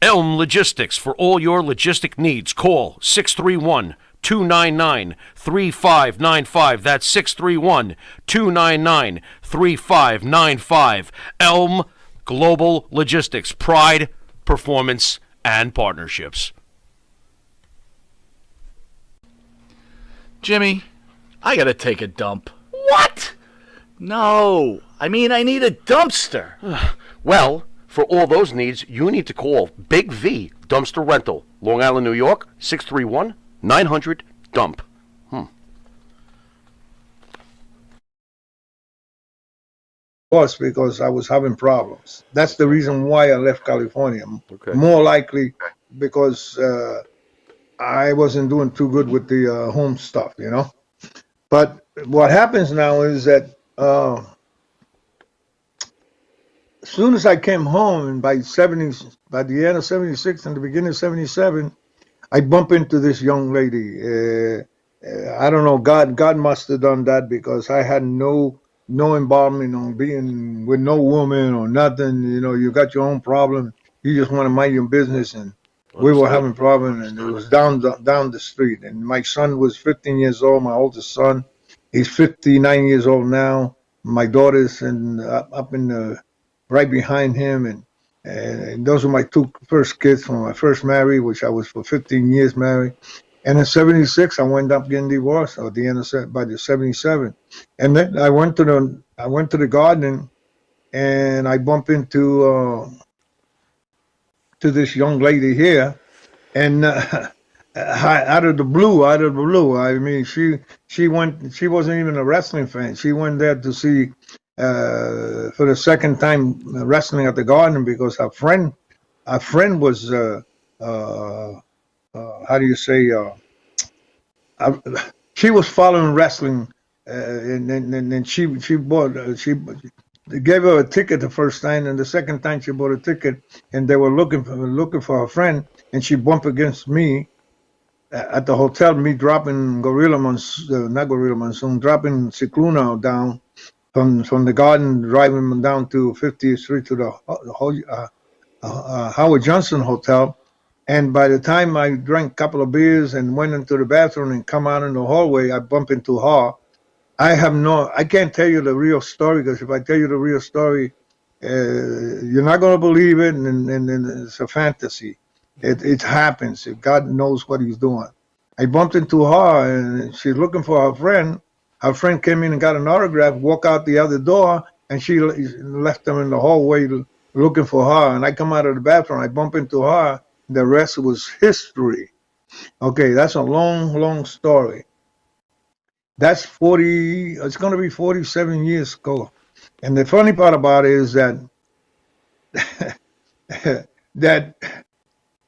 Elm Logistics for all your logistic needs. Call 631-299-3595. That's 631-299-3595. Elm Global Logistics. Pride, performance, and partnerships. Jimmy, I gotta take a dump. What? No, I mean I need a dumpster. Well, for all those needs, you need to call Big V Dumpster Rental, Long Island, New York, 631-900-DUMP. Was because I was having problems. That's the reason why I left California. Okay. More likely because I wasn't doing too good with the home stuff, you know. But what happens now is that as soon as I came home, and by the end of '76 and the beginning of '77, I bump into this young lady. I don't know. God must have done that because I had no involvement on being with no woman or nothing. You know, you got your own problem. You just want to mind your business, and we were having problems, and it was down the street. And my son was 15 years old. My oldest son, he's 59 years old now. My daughter's up in the right behind him, and those were my two first kids from my first marriage, which I was for 15 years married. And in '76, I wound up getting divorced at the end of by the '77, and then I went to the garden, and I bumped into to this young lady here, and out of the blue, I mean, she wasn't even a wrestling fan. She went there to see for the second time wrestling at the garden because her friend was how do you say she was following wrestling, and she they gave her a ticket the first time, and the second time she bought a ticket, and they were looking for her friend, and she bumped against me at the hotel. Me dropping Gorilla Monsoon, dropping Cicluna down from the garden, driving down to 50th Street to the Howard Johnson Hotel. And by the time I drank a couple of beers and went into the bathroom and come out in the hallway, I bumped into her. I can't tell you the real story, because if I tell you the real story, you're not going to believe it, and it's a fantasy. It happens. God knows what he's doing. I bumped into her, and she's looking for her friend. Her friend came in and got an autograph, walked out the other door, and she left them in the hallway looking for her. And I come out of the bathroom, I bump into her. The rest was history. Okay, that's a long, long story. That's it's going to be 47 years ago. And the funny part about it is that that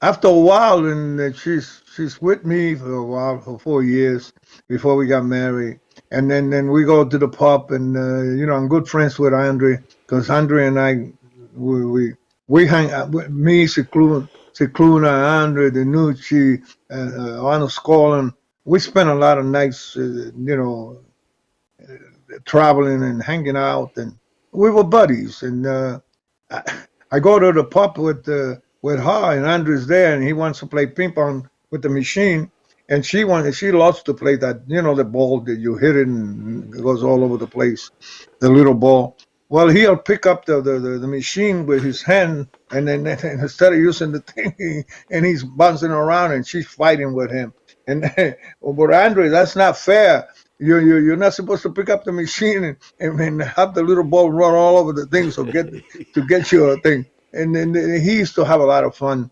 after a while, and she's with me for a while, for 4 years before we got married. And then we go to the pub, and I'm good friends with Andre, because Andre and I, we hang out, me, Cicluna, Andre, Danucci, Arnold Scollin. We spent a lot of nights, traveling and hanging out, and we were buddies. And I go to the pub with her, and Andre's there, and he wants to play ping pong with the machine, and she loves to play that, the ball that you hit it and it goes all over the place, the little ball. Well, he'll pick up the machine with his hand, and then instead of using the thing, and he's bouncing around, and she's fighting with him. And but Andre, that's not fair. You're not supposed to pick up the machine and have the little ball run all over the thing to get you a thing. And then he used to have a lot of fun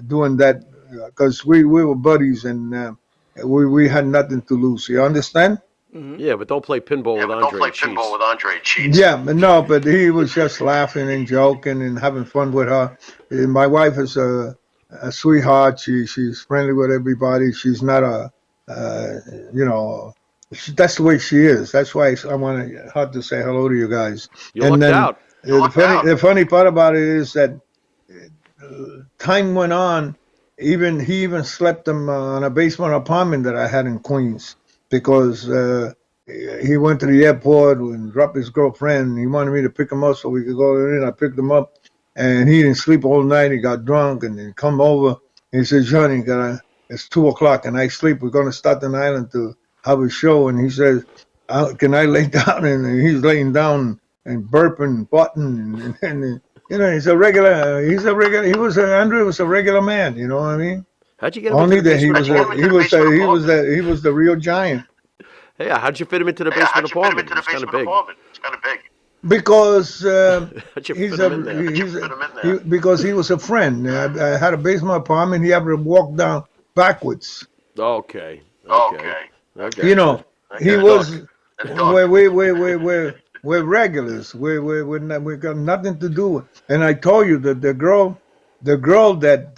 doing that, because we were buddies, and we had nothing to lose. You understand? Mm-hmm. Yeah, but don't play pinball with Andre. Yeah, but no, but he was just laughing and joking and having fun with her. And my wife is a sweetheart. She's friendly with everybody. She's not that's the way she is. That's why I want her to say hello to you guys. You lucked out. The funny part about it is that time went on. He even slept on a basement apartment that I had in Queens, because he went to the airport and dropped his girlfriend. He wanted me to pick him up so we could go in. I picked him up, and he didn't sleep all night. He got drunk and then come over. And he said, Johnny, it's 2 o'clock and I sleep. We're going to Staten Island to have a show. And he says, can I lay down? And he's laying down and burping, button, and you know, Andrew was a regular man. You know what I mean? How'd you get him Only into the that he was the real giant. Hey, how'd you fit him into the basement apartment? It's kind of big. Because How'd you fit him in there? because he was a friend. I had a basement apartment. He had to walk down backwards. Okay. You know, he was. We're regulars. We got nothing to do with. And I told you that the girl that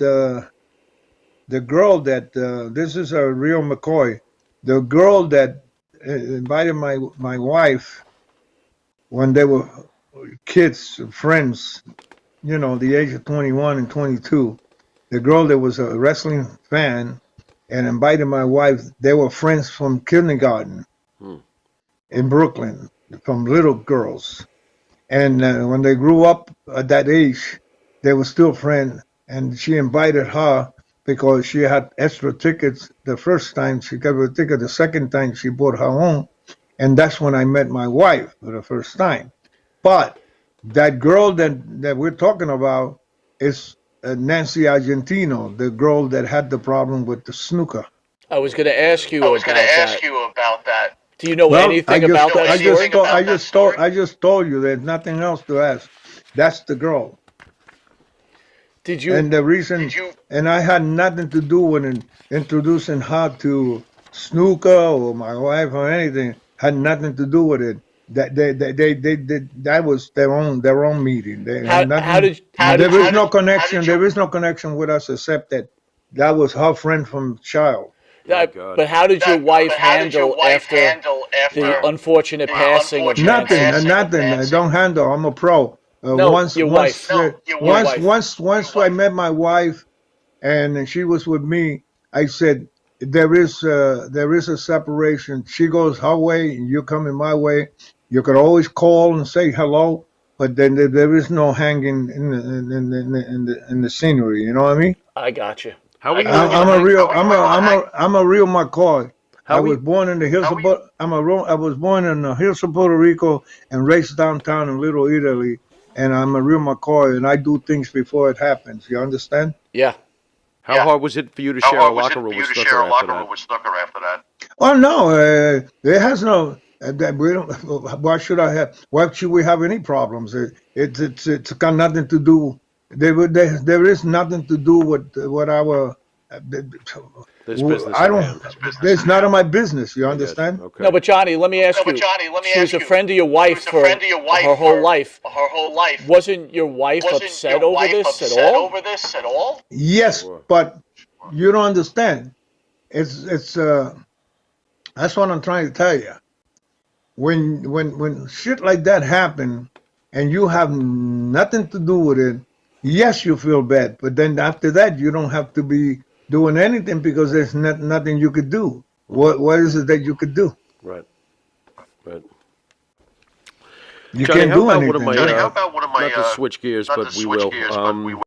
this is a real McCoy. The girl that invited my wife when they were kids, friends, you know, the age of 21 and 22. The girl that was a wrestling fan and invited my wife. They were friends from kindergarten in Brooklyn, from little girls. And when they grew up at that age, they were still friends. And she invited her because she had extra tickets the first time. She got a ticket the second time she bought her own. And that's when I met my wife for the first time. But that girl that we're talking about is Nancy Argentino, the girl that had the problem with the snooker. I was going to ask you about that. Do you know anything about that story? I just told you there's nothing else to ask. That's the girl. Did you? And the reason, and I had nothing to do with introducing her to snooker or my wife or anything. Had nothing to do with it. That was their own meeting. There is no connection with us except that was her friend from child. But how did your wife handle after the unfortunate passing of Nothing. Nancy? I don't handle. I'm a pro. Once I met my wife, and she was with me, I said there is a separation. She goes her way, and you come in my way. You could always call and say hello, but then there is no hanging in the scenery. You know what I mean? I got you. I'm a real McCoy. I was born in the hills of I was born in the hills of Puerto Rico and raised downtown in Little Italy, and I'm a real McCoy, and I do things before it happens. You understand? Yeah. How hard was it for you to share a locker room with Snooker after that? Oh no, it has no. We don't. Why should I have? Why should we have any problems? It's got nothing to do. There is nothing to do with what our. This business. I don't. It's none of my business. You understand? Okay. No, but Johnny, let me ask you. She was a friend of your wife for her whole life. Wasn't your wife upset over this at all? Yes, but you don't understand. It's that's what I'm trying to tell you. When shit like that happen and you have nothing to do with it, yes, you feel bad. But then after that, you don't have to be doing anything because there's nothing you could do. What is it that you could do? Right. You Johnny, can't do anything. Not to switch gears, but we will.